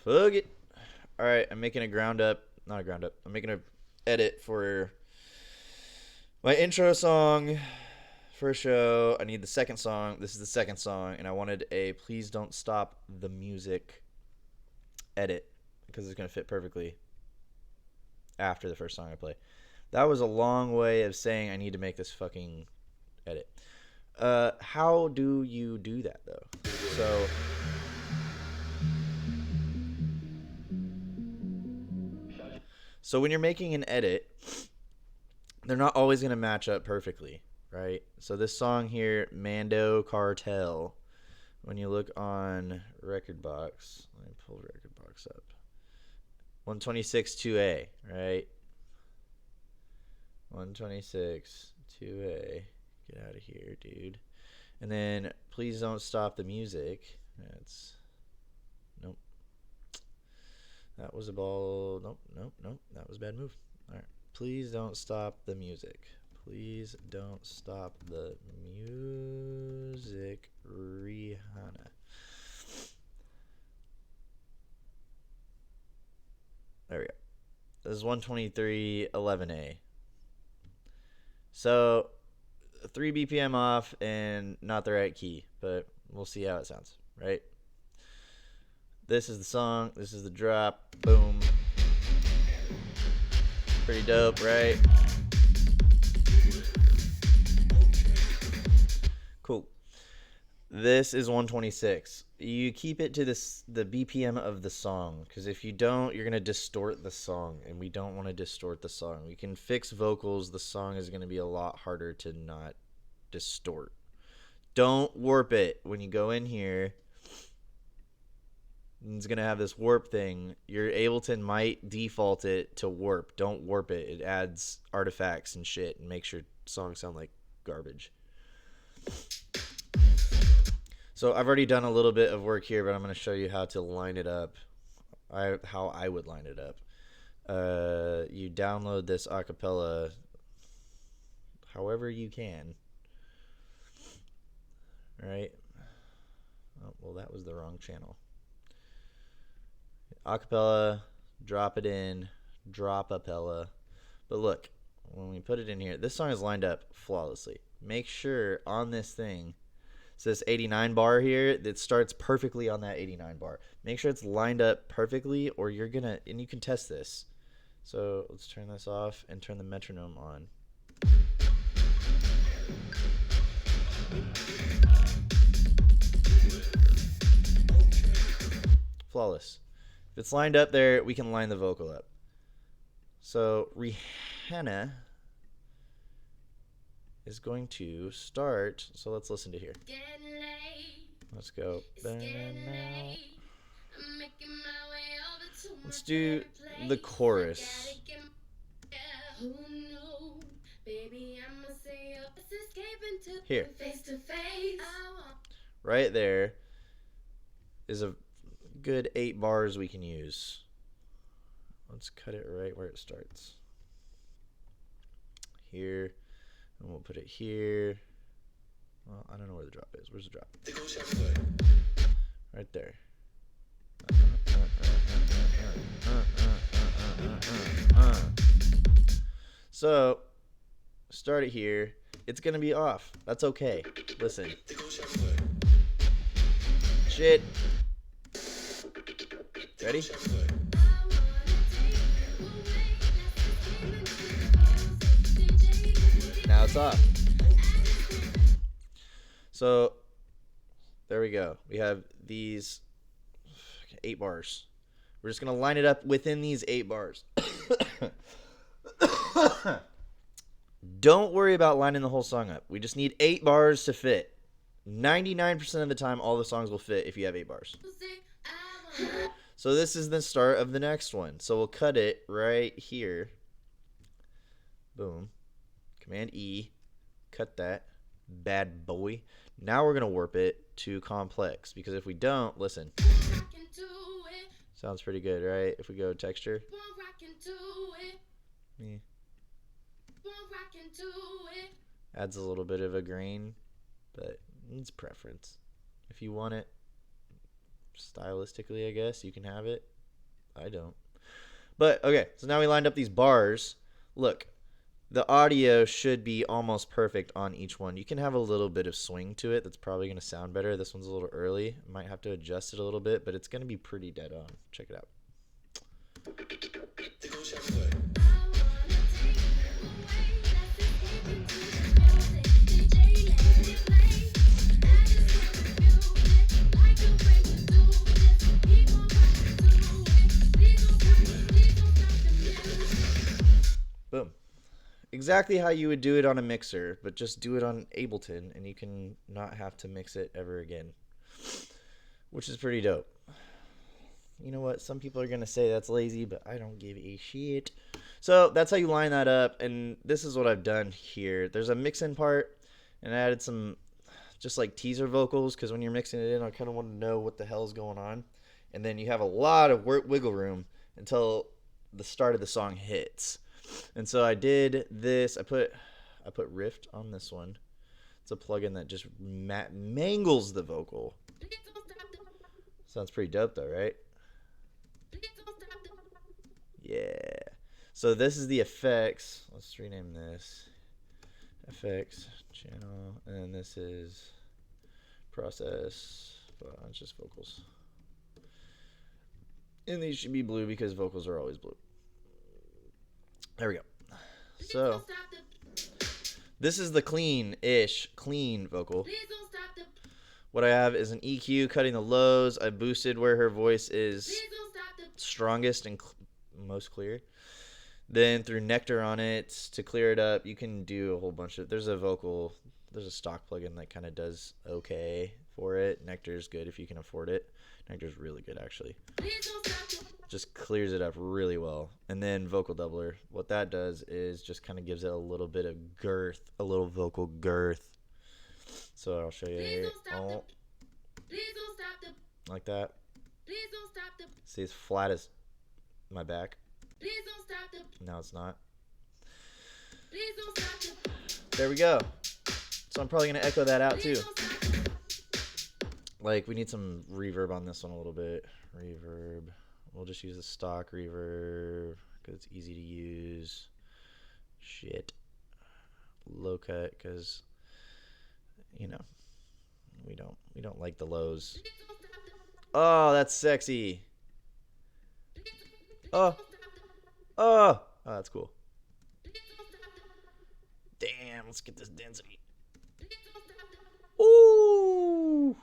Fuck it. All right, I'm making a ground up, not a ground up. I'm making a edit for my intro song for a show. I need the second song. This is the second song, and I wanted a "Please Don't Stop the Music" edit because it's gonna fit perfectly after the first song I play. That was a long way of saying I need to make this fucking edit. How do you do that though? So when you're making an edit, they're not always going to match up perfectly, right? So this song here, Mando Cartel, when you look on Record Box, let me pull Record Box up. 126 2A, right? 126 2A. Get out of here, dude. And then Please Don't Stop the Music. That's nope. That was a ball. Nope. That was a bad move. All right. Please don't stop the music. Please don't stop the music, Rihanna. There we go. This is 123.11a. So 3 BPM off and not the right key, but we'll see how it sounds, right? This is the song. This is the drop. Boom. Pretty dope, right? Cool. This is 126. You keep it to the BPM of the song, because if you don't, you're going to distort the song, and we don't want to distort the song. We can fix vocals. The song is going to be a lot harder to not distort. Don't warp it. When you go in here, it's going to have this warp thing. Your Ableton might default it to warp. Don't warp it. It adds artifacts and shit and makes your song sound like garbage. So I've already done a little bit of work here, but I'm going to show you how to line it up. How I would line it up. You download this acapella however you can. Right? Oh, well, that was the wrong channel. Acapella, drop it in, drop apella. But look, when we put it in here, this song is lined up flawlessly. Make sure on this thing, so this 89 bar here, that starts perfectly on that 89 bar. Make sure it's lined up perfectly, or you're gonna, and you can test this. So let's turn this off and turn the metronome on. Flawless. If it's lined up there, we can line the vocal up. So Rihanna is going to start. So let's listen to here. Let's go. Let's do the chorus. Here. Right there is a good 8 bars we can use. Let's cut it right where it starts. Here. And we'll put it here. Well, I don't know where the drop is. Where's the drop? Right there. So, start it here. It's going to be off. That's okay. Listen. Shit. Ready? Now it's off. So there we go. We have these 8 bars. We're just going to line it up within these 8 bars. Don't worry about lining the whole song up. We just need 8 bars to fit. 99% of the time, all the songs will fit if you have 8 bars. So this is the start of the next one. So we'll cut it right here. Boom. Command E. Cut that. Bad boy. Now we're going to warp it to complex. Because if we don't, listen. Sounds pretty good, right? If we go texture. Yeah. Adds a little bit of a grain. But it's preference. If you want it stylistically, I guess, you can have it. I don't. But okay, so now we lined up these bars. Look, the audio should be almost perfect on each one. You can have a little bit of swing to it. That's probably going to sound better. This one's a little early. Might have to adjust it a little bit, but it's going to be pretty dead on. Check it out. Boom. Exactly how you would do it on a mixer, but just do it on Ableton and you can not have to mix it ever again, which is pretty dope. You know what? Some people are going to say that's lazy, but I don't give a shit. So that's how you line that up, and this is what I've done here. There's a mix-in part, and I added some just like teaser vocals, because when you're mixing it in, I kind of want to know what the hell's going on. And then you have a lot of wiggle room until the start of the song hits. And so I did this. I put Rift on this one. It's a plugin that just mangles the vocal. Sounds pretty dope though, right? Yeah. So this is the effects. Let's rename this. Effects channel. And then this is process. Well, it's just vocals. And these should be blue because vocals are always blue. There we go. So this is the clean vocal. What I have is an EQ cutting the lows. I boosted where her voice is strongest and most clear. Then threw Nectar on it to clear it up. You can do a whole bunch of, there's a stock plugin that kind of does okay for it. Nectar's good if you can afford it. Nectar's really good actually. Just clears it up really well. And then vocal doubler, what that does is just kind of gives it a little bit of girth, a little vocal girth. So I'll show you here. Oh, like that. See, it's flat as my back. Now it's not. There we go. So I'm probably going to echo that out too. Like, we need some reverb on this one a little bit. Reverb. We'll just use the stock reverb because it's easy to use. Shit. Low cut because, you know, we don't like the lows. Oh, that's sexy. Oh, that's cool. Damn, let's get this density. Ooh.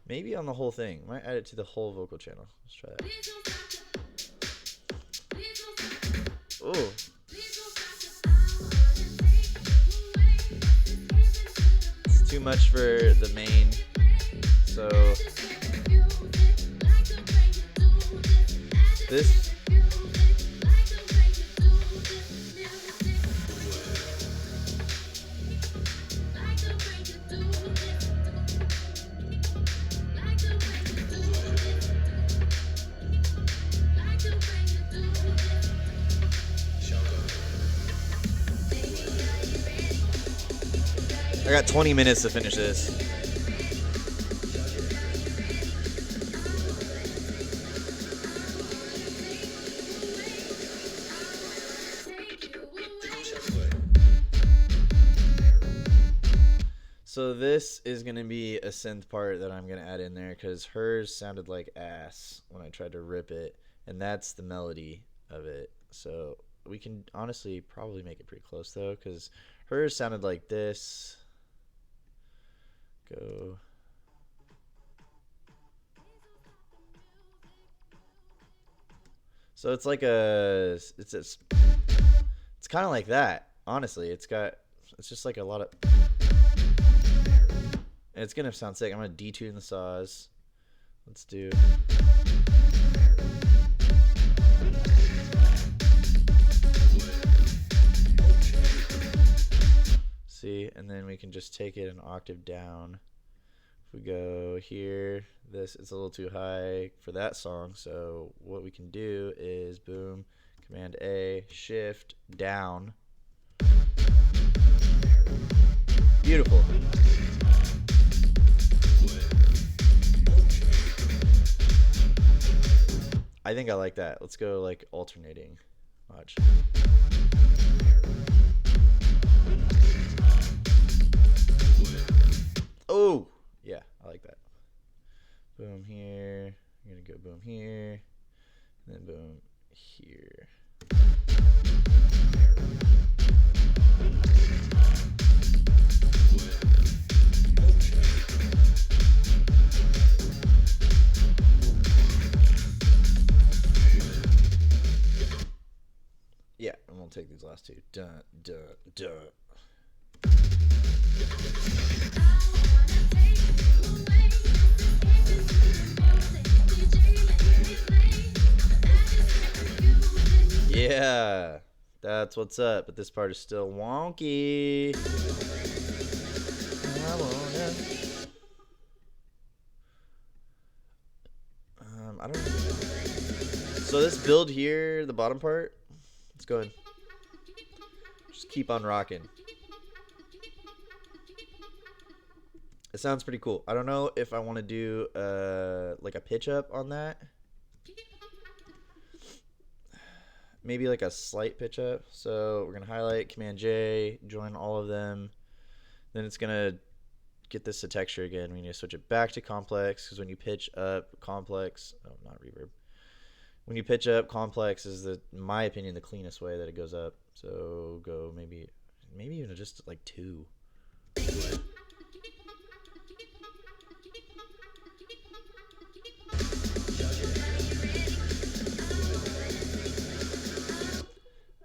Maybe on the whole thing. Might add it to the whole vocal channel. Let's try that. Ooh. It's too much for the main. So this. I got 20 minutes to finish this. So this is going to be a synth part that I'm going to add in there because hers sounded like ass when I tried to rip it, and that's the melody of it. So we can honestly probably make it pretty close though, because hers sounded like this. Go. So it's like it's kind of like that. Honestly, it's just like a lot of, and it's gonna sound sick. I'm gonna detune the saws. Let's do. See, and then we can just take it an octave down. If we go here, this is a little too high for that song, so what we can do is boom, Command A, Shift, down. Beautiful. I think I like that. Let's go like alternating. Watch. Oh, yeah, I like that. Boom here. I'm gonna go boom here, and then boom here. Yeah, I'm gonna take these last two. Dun, dun, dun. Yeah, that's what's up. But this part is still wonky. I don't know. So this build here, the bottom part, let's go ahead. Just keep on rocking. It sounds pretty cool. I don't know if I want to do like a pitch up on that. Maybe like a slight pitch up. So we're gonna highlight, Command J, join all of them. Then it's gonna get this to texture again. We need to switch it back to complex, because when you pitch up complex, oh, not reverb. When you pitch up, complex is in my opinion, the cleanest way that it goes up. So go maybe even just like 2.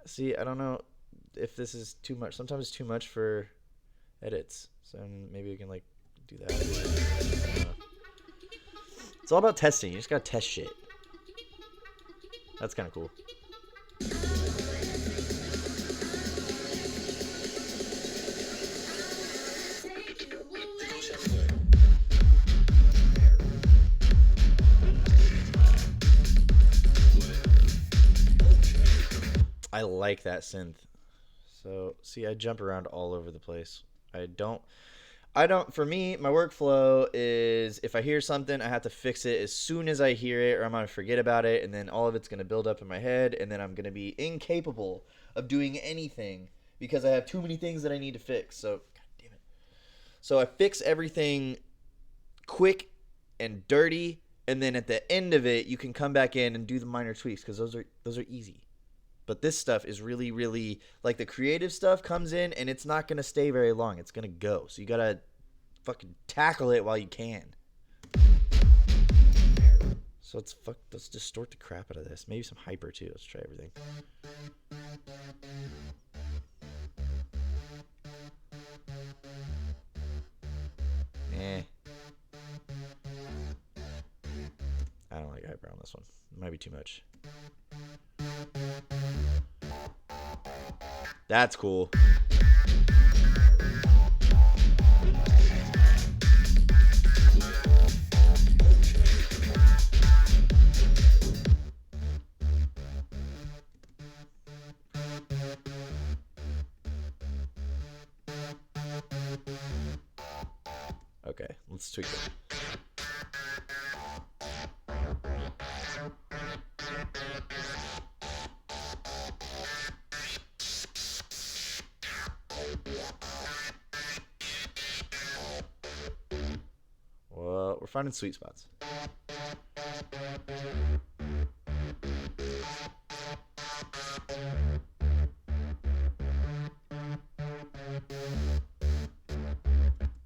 See, I don't know if this is too much. Sometimes it's too much for edits. So maybe we can like do that. It's all about testing. You just gotta test shit. That's kind of cool. I like that synth. So, see, I jump around all over the place. For me, my workflow is if I hear something, I have to fix it as soon as I hear it, or I'm going to forget about it, and then all of it's going to build up in my head, and then I'm going to be incapable of doing anything because I have too many things that I need to fix. So, God damn it. So I fix everything quick and dirty, and then at the end of it, you can come back in and do the minor tweaks because those are easy. But this stuff is really, really, like the creative stuff comes in and it's not going to stay very long. It's going to go. So you got to fucking tackle it while you can. So let's distort the crap out of this. Maybe some hyper too. Let's try everything. I don't like hyper on this one. It might be too much. That's cool. Okay, let's tweak it. Well, we're finding sweet spots.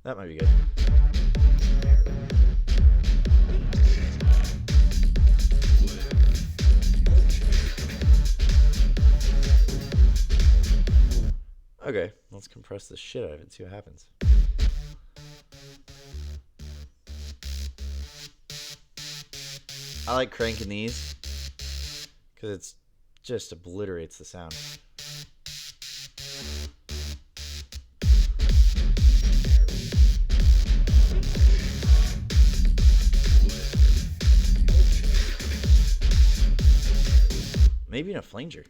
That might be good. Okay, let's compress the shit out of it and see what happens. I like cranking these because it's just obliterates the sound. Maybe in a flanger.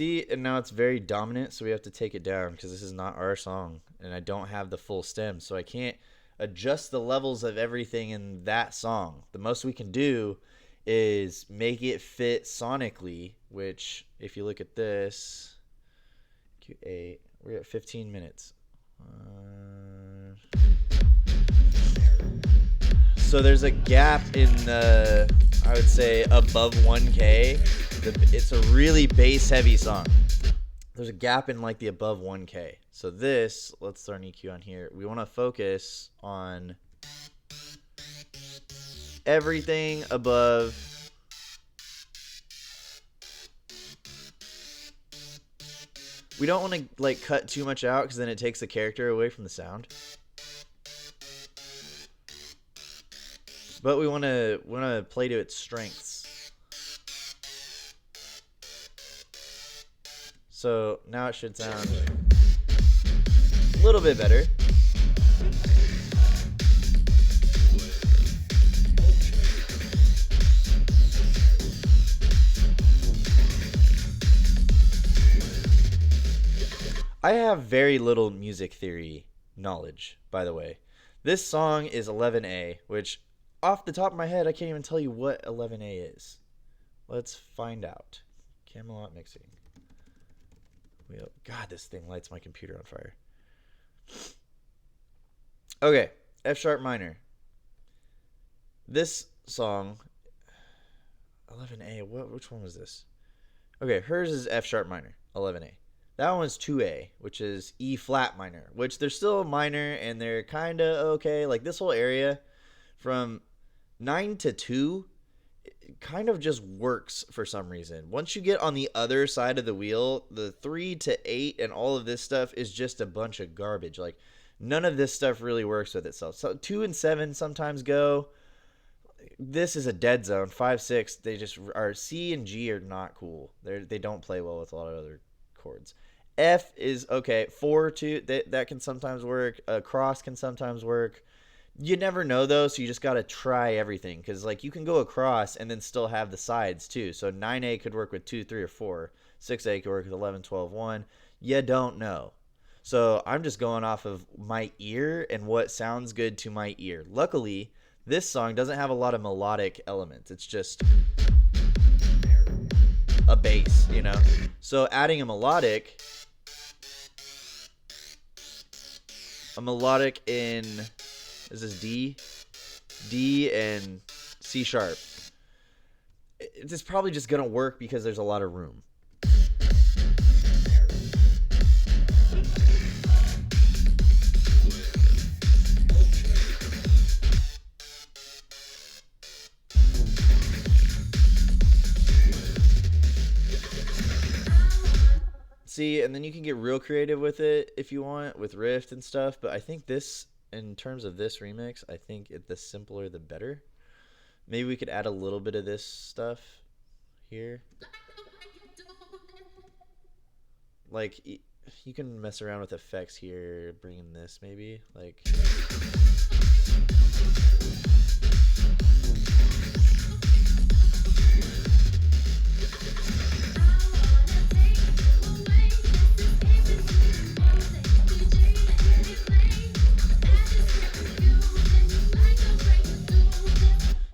See, and now it's very dominant, so we have to take it down because this is not our song, and I don't have the full stem, so I can't adjust the levels of everything in that song. The most we can do is make it fit sonically, which, if you look at this, Q8, we're at 15 minutes. So there's a gap in the, I would say, above 1K. It's a really bass heavy song. There's a gap in like the above 1K. So this, let's throw an EQ on here. We want to focus on everything above. We don't want to like cut too much out because then it takes the character away from the sound. But we want to play to its strengths. So now it should sound a little bit better. I have very little music theory knowledge, by the way. This song is 11A, which off the top of my head, I can't even tell you what 11A is. Let's find out. Camelot mixing. God, this thing lights my computer on fire. Okay, F sharp minor. This song, 11A, which one was this? Okay, hers is F sharp minor, 11A. That one's 2A, which is E flat minor, which they're still minor and they're kind of okay. Like this whole area from 9 to 2 kind of just works for some reason. Once you get on the other side of the wheel, the 3 to 8 and all of this stuff is just a bunch of garbage. Like none of this stuff really works with itself. So 2 and 7 sometimes go. This is a dead zone. 5, 6, they just are. C and G are not cool. They don't play well with a lot of other chords. F is okay. 4, 2, that can sometimes work. Cross can sometimes work. You never know though, so you just gotta try everything because like you can go across and then still have the sides too. So 9A could work with 2, 3, or 4. 6A could work with 11, 12, 1. You don't know. So I'm just going off of my ear and what sounds good to my ear. Luckily, this song doesn't have a lot of melodic elements. It's just a bass, you know? So adding a melodic in, is this D and C sharp. It's probably just gonna work because there's a lot of room. See, and then you can get real creative with it if you want, with riff and stuff, but I think this, in terms of this remix, I think the simpler the better. Maybe we could add a little bit of this stuff here. Like, you can mess around with effects here, bring in this maybe, like...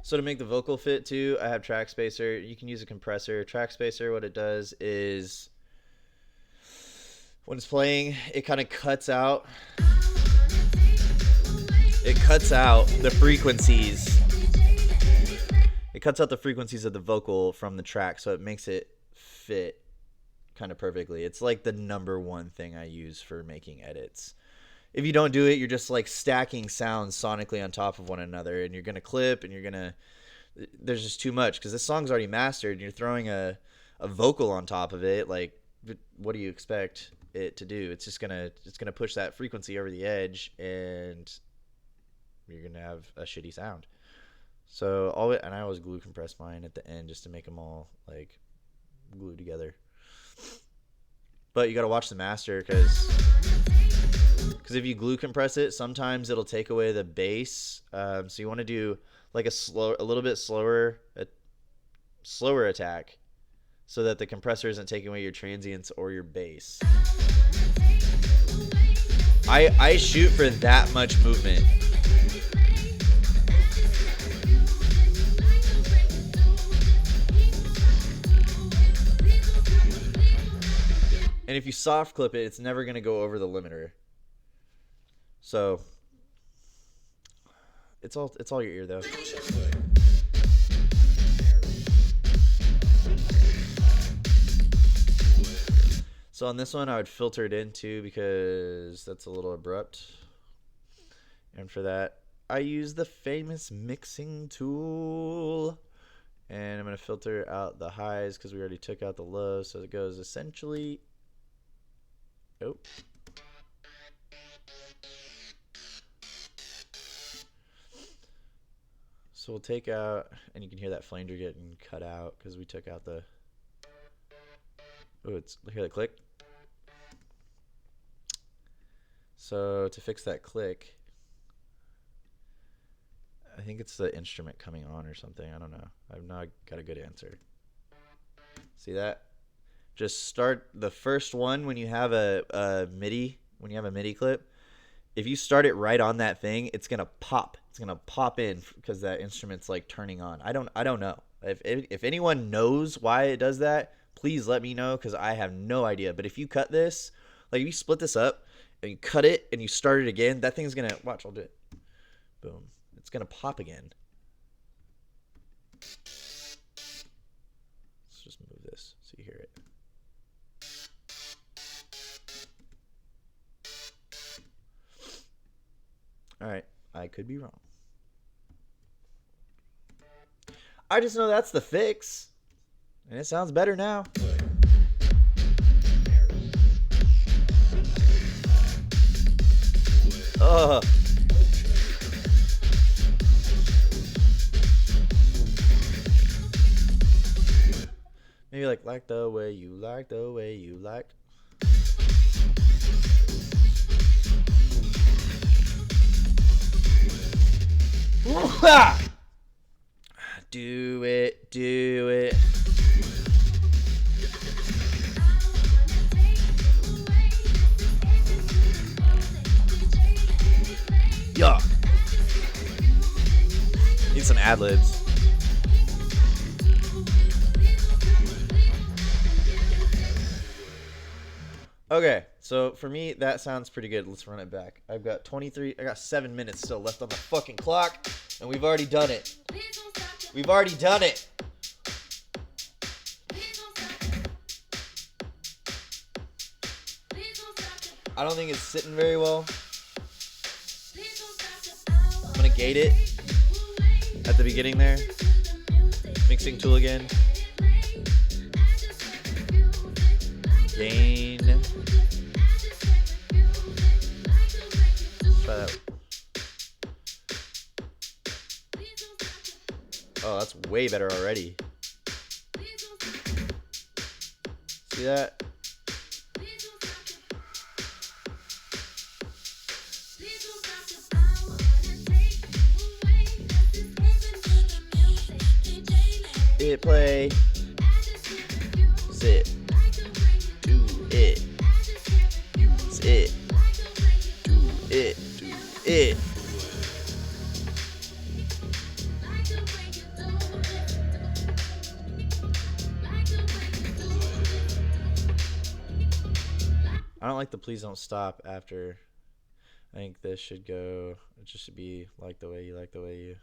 So to make the vocal fit too, I have track spacer. You can use a compressor. Track spacer, what it does is when it's playing, it kind of cuts out. It cuts out the frequencies. It cuts out the frequencies of the vocal from the track, so it makes it fit kind of perfectly. It's like the #1 thing I use for making edits. If you don't do it, you're just like stacking sounds sonically on top of one another, and you're gonna clip, and you're gonna. There's just too much because this song's already mastered. And you're throwing a vocal on top of it. Like, what do you expect it to do? It's gonna push that frequency over the edge, and you're gonna have a shitty sound. So and I always glue compress mine at the end just to make them all like glued together. But you gotta watch the master because if you glue compress it, sometimes it'll take away the bass. So you want to do like a little bit slower attack. so that the compressor isn't taking away your transients or your bass. I shoot for that much movement. And if you soft clip it, it's never going to go over the limiter. So it's all your ear though. So on this one, I would filter it in too because that's a little abrupt. And for that, I use the famous mixing tool. And I'm going to filter out the highs because we already took out the lows. So it goes essentially... Oh. So we'll take out, and you can hear that flanger getting cut out because we took out the... Oh, hear that click? So to fix that click, I think it's the instrument coming on or something. I don't know. I've not got a good answer. See that? Just start the first one when you have a MIDI clip. If you start it right on that thing, it's gonna pop. It's gonna pop in because that instrument's like turning on. I don't know. If anyone knows why it does that, please let me know because I have no idea. But if you cut this, like if you split this up and you cut it and you start it again, that thing's gonna watch. I'll do it. Boom. It's gonna pop again. Let's just move this so you hear it. All right, I could be wrong. I just know that's the fix, and it sounds better now. Maybe like the way you like, the way you like. Do it, do it. Yeah. Need some ad-libs. Okay, so for me, that sounds pretty good. Let's run it back. I got 7 minutes still left on the fucking clock, and we've already done it. We've already done it. I don't think it's sitting very well. I'm gonna gate it at the beginning there. Mixing tool again. Gain. Try that. Oh, that's way better already. See that? Hit play. Sit. Do it. Use it. Do it. Do it. I don't like the please don't stop after. I think this should go, it just should be like the way you like the way you.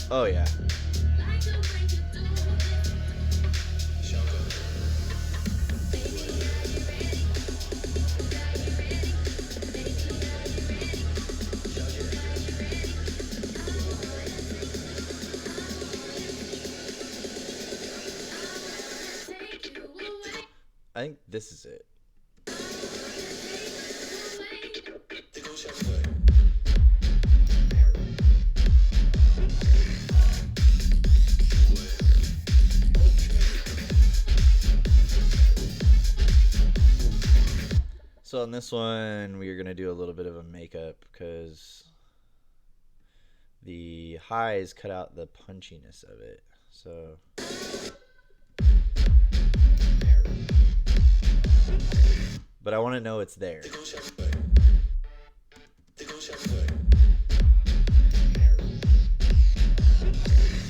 Oh yeah. I think this is it. So So on this one, we are going to do a little bit of a makeup because the highs cut out the punchiness of it. So but I want to know it's there.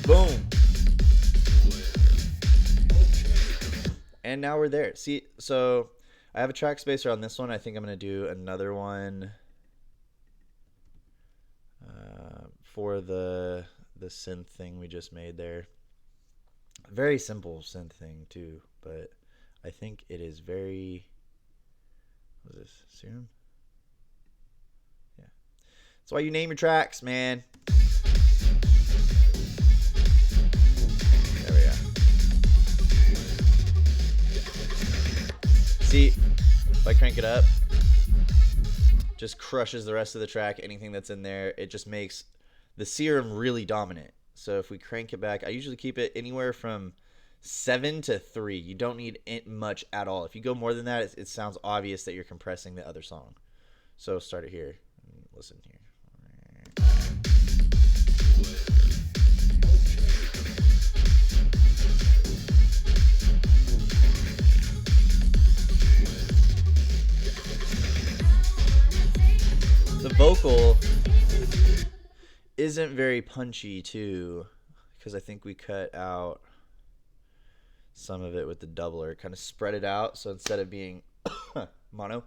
Boom. And now we're there. See, so I have a track spacer on this one. I think I'm going to do another one for the synth thing we just made there. Very simple synth thing too, but I think it is very... What is this? Serum? Yeah. That's why you name your tracks, man. There we go. See, if I crank it up, just crushes the rest of the track. Anything that's in there, it just makes the serum really dominant. So if we crank it back, I usually keep it anywhere from 7 to 3. You don't need it much at all. If you go more than that, it sounds obvious that you're compressing the other song. So start it here. Listen here. The vocal isn't very punchy too, because I think we cut out some of it with the doubler. Kind of spread it out, so instead of being mono.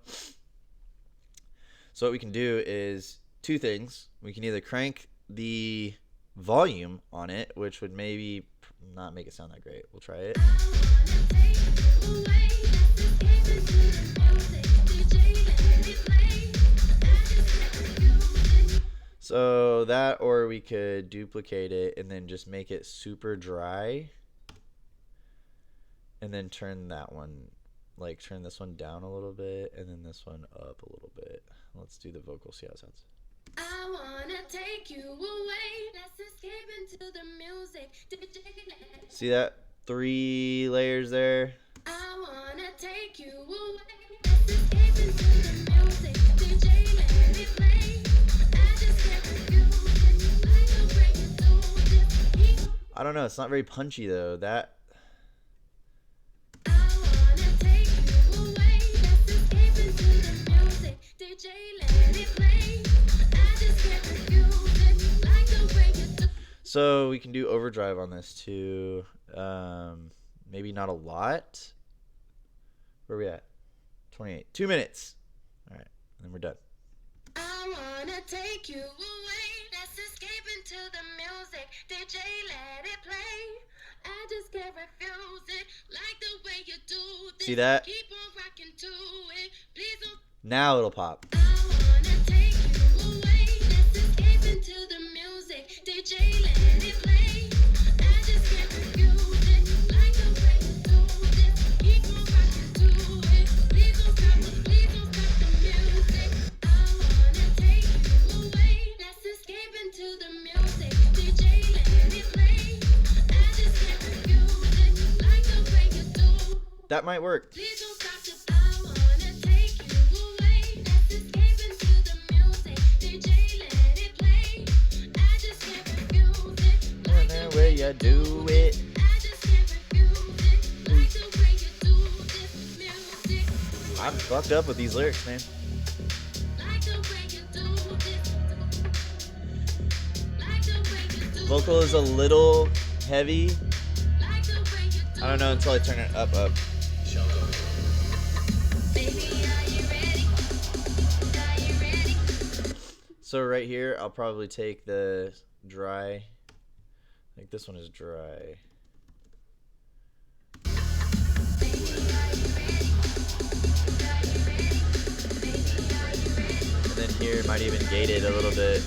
So what we can do is two things. We can either crank the volume on it, which would maybe not make it sound that great. We'll try it. So that, or we could duplicate it and then just make it super dry. And then turn that one, like turn this one down a little bit and then this one up a little bit. Let's do the vocal, see how it sounds. I wanna take you away. Let's escape into the music. See that? 3 layers there. I wanna take you away. Let's escape into the music. DJ, let it play. I just can't refuse it. Like the way you do this. I don't know, it's not very punchy though. That DJ, let it play. I just can't refuse it. Like the way you do. So we can do overdrive on this too. Maybe not a lot. Where are we at? 28. 2 minutes. All right, and then we're done. I wanna take you away. Let's escape into the music. DJ, let it play. I just can't refuse it. Like the way you do this. See that? Keep on rocking to it. Please don't. Now it'll pop. I wanna take you away. Let's escape into the music. DJ, let it play. I just can't refuse it. Like the way you do this. Keep on rocking to it. Please don't stop the music. I wanna take you away. Let's escape into the music. DJ, let it play. I just can't refuse it. Like the way you do. That might work. Please don't stop the. I wanna take you away. Let's escape into the music. DJ, let it play. I just can't refuse it. Like the Way you do it. I just can't refuse it. Like the way you do this music. I'm fucked up with these lyrics, man. Like the way you do this. Like the way you do. Vocal is a little heavy. Like the way you do. I don't know until I turn it up. Baby, are you ready? Are you ready? So right here, I'll probably take the dry. I think this one is dry. Baby, are you ready? Are you ready? Baby, are you ready? And then here, might even gate it a little bit.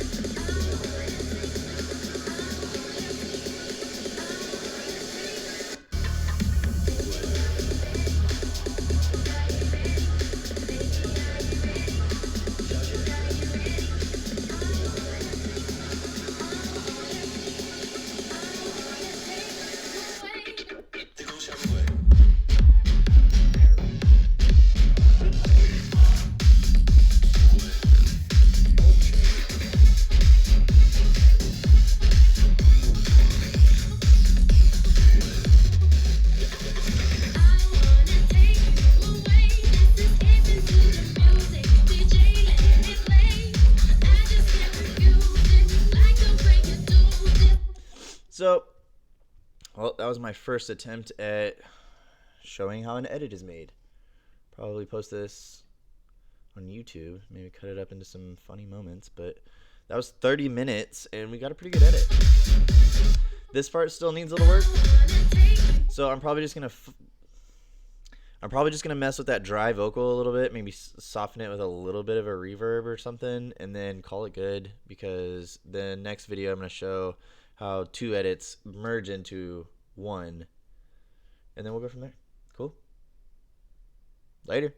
So, well, that was my first attempt at showing how an edit is made. Probably post this on YouTube, maybe cut it up into some funny moments, but that was 30 minutes and we got a pretty good edit. This part still needs a little work, so I'm probably just gonna mess with that dry vocal a little bit, maybe soften it with a little bit of a reverb or something, and then call it good, because the next video I'm gonna show how 2 edits merge into one, and then we'll go from there. Cool. Later.